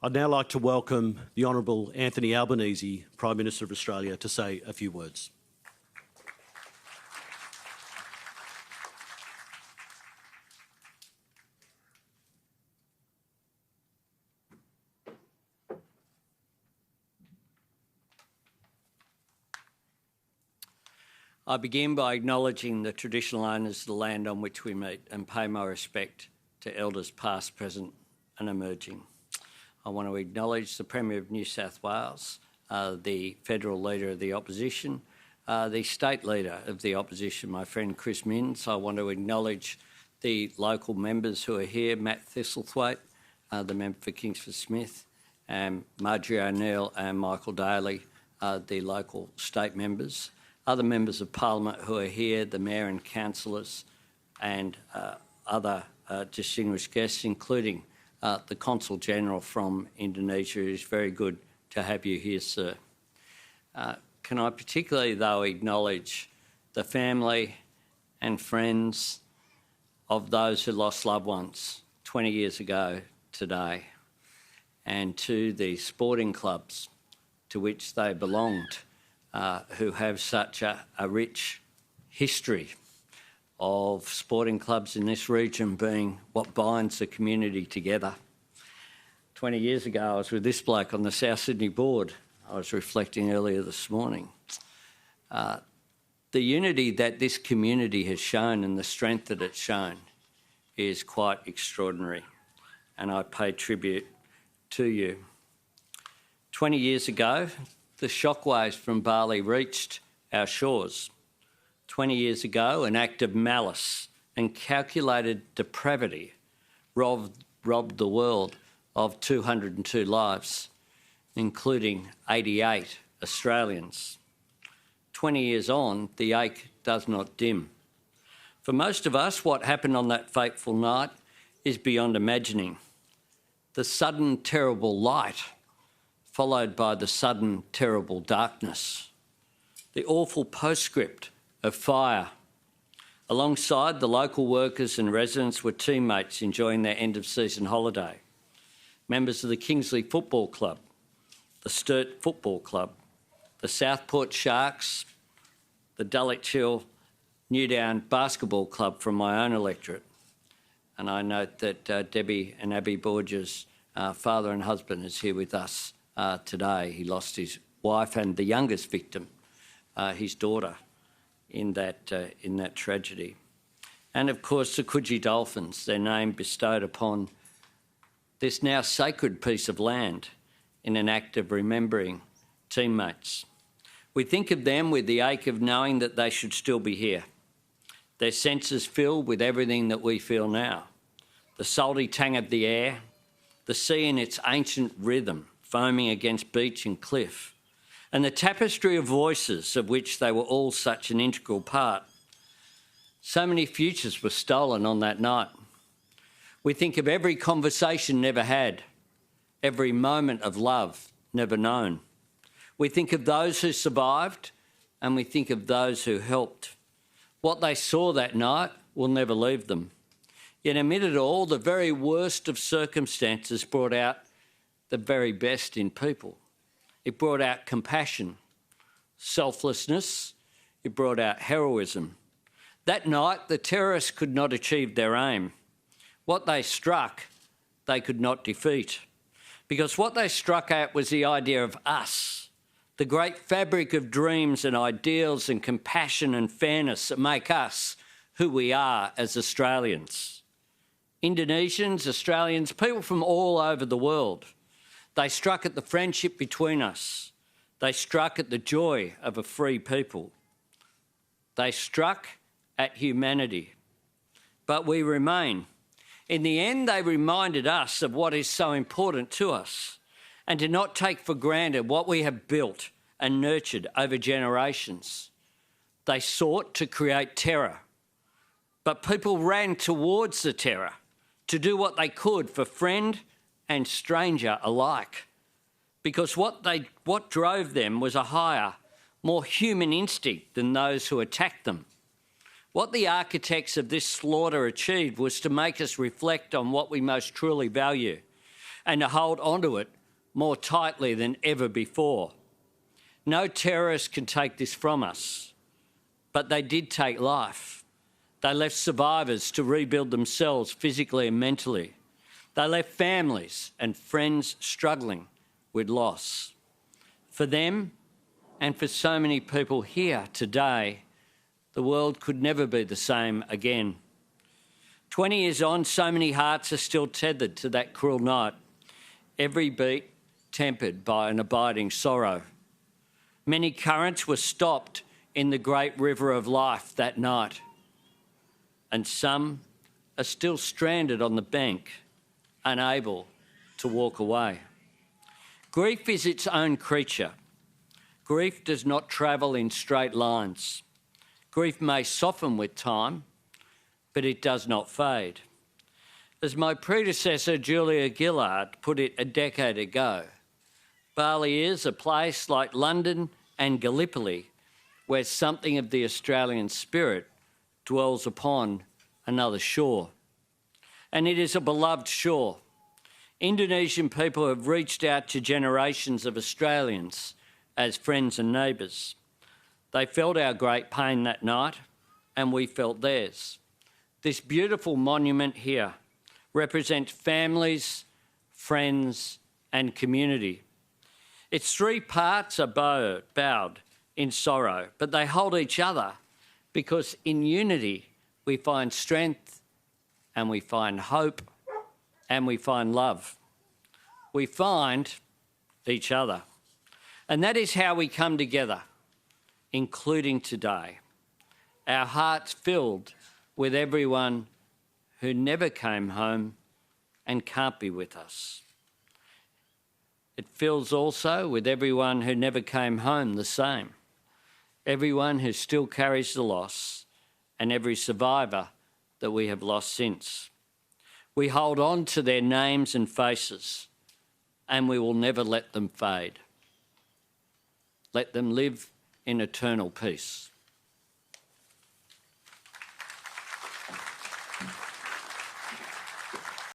I'd now like to welcome the Honourable Anthony Albanese, Prime Minister of Australia, to say a few words. I begin by acknowledging the traditional owners of the land on which we meet and pay my respect to elders past, present and emerging. I want to acknowledge the Premier of New South Wales, the federal leader of the opposition, the state leader of the opposition, my friend Chris Minns. I want to acknowledge the local members who are here, Matt Thistlethwaite, the member for Kingsford Smith, Marjorie O'Neill and Michael Daly, the local state members. Other members of Parliament who are here, the Mayor and councillors and other distinguished guests, including the Consul General from Indonesia. It's very good to have you here, sir. Can I particularly, though, acknowledge the family and friends of those who lost loved ones 20 years ago today, and to the sporting clubs to which they belonged, who have such a rich history of sporting clubs in this region being what binds the community together. 20 years ago, I was with this bloke on the South Sydney board. I was reflecting earlier this morning. The unity that this community has shown and the strength that it's shown is quite extraordinary, and I pay tribute to you. 20 years ago, the shockwaves from Bali reached our shores. 20 years ago, an act of malice and calculated depravity robbed the world of 202 lives, including 88 Australians. 20 years on, the ache does not dim. For most of us, what happened on that fateful night is beyond imagining. The sudden terrible light followed by the sudden terrible darkness. The awful postscript of fire. Alongside the local workers and residents were teammates enjoying their end-of-season holiday. Members of the Kingsley Football Club, the Sturt Football Club, the Southport Sharks, the Dulwich Hill Newdown Basketball Club from my own electorate. And I note that Debbie and Abby Borges' father and husband is here with us today. He lost his wife and the youngest victim, his daughter, in that tragedy. And of course the Coogee Dolphins, their name bestowed upon this now sacred piece of land in an act of remembering teammates. We think of them with the ache of knowing that they should still be here. Their senses filled with everything that we feel now. The salty tang of the air, the sea in its ancient rhythm, foaming against beach and cliff, and the tapestry of voices of which they were all such an integral part. So many futures were stolen on that night. We think of every conversation never had, every moment of love never known. We think of those who survived, and we think of those who helped. What they saw that night will never leave them. Yet amid it all, the very worst of circumstances brought out the very best in people. It brought out compassion, selflessness, it brought out heroism. That night, the terrorists could not achieve their aim. What they struck, they could not defeat. Because what they struck at was the idea of us, the great fabric of dreams and ideals and compassion and fairness that make us who we are as Australians. Indonesians, Australians, people from all over the world. They struck at the friendship between us. They struck at the joy of a free people. They struck at humanity. But we remain. In the end, they reminded us of what is so important to us and to not take for granted what we have built and nurtured over generations. They sought to create terror, but people ran towards the terror to do what they could for friend and stranger alike, because what drove them was a higher, more human instinct than those who attacked them. What the architects of this slaughter achieved was to make us reflect on what we most truly value, and to hold onto it more tightly than ever before. No terrorist can take this from us, but they did take life. They left survivors to rebuild themselves physically and mentally. They left families and friends struggling with loss. For them, and for so many people here today, the world could never be the same again. 20 years on, so many hearts are still tethered to that cruel night, every beat tempered by an abiding sorrow. Many currents were stopped in the great river of life that night, and some are still stranded on the bank, unable to walk away. Grief is its own creature. Grief does not travel in straight lines. Grief may soften with time, but it does not fade. As my predecessor Julia Gillard put it a decade ago, Bali is a place like London and Gallipoli where something of the Australian spirit dwells upon another shore. And it is a beloved shore. Indonesian people have reached out to generations of Australians as friends and neighbours. They felt our great pain that night, and we felt theirs. This beautiful monument here represents families, friends, and community. Its three parts are bowed in sorrow, but they hold each other because in unity we find strength and we find hope and we find love. We find each other. And that is how we come together, including today. Our hearts filled with everyone who never came home and can't be with us. It fills also with everyone who never came home the same, everyone who still carries the loss, and every survivor that we have lost since. We hold on to their names and faces, and we will never let them fade. Let them live in eternal peace.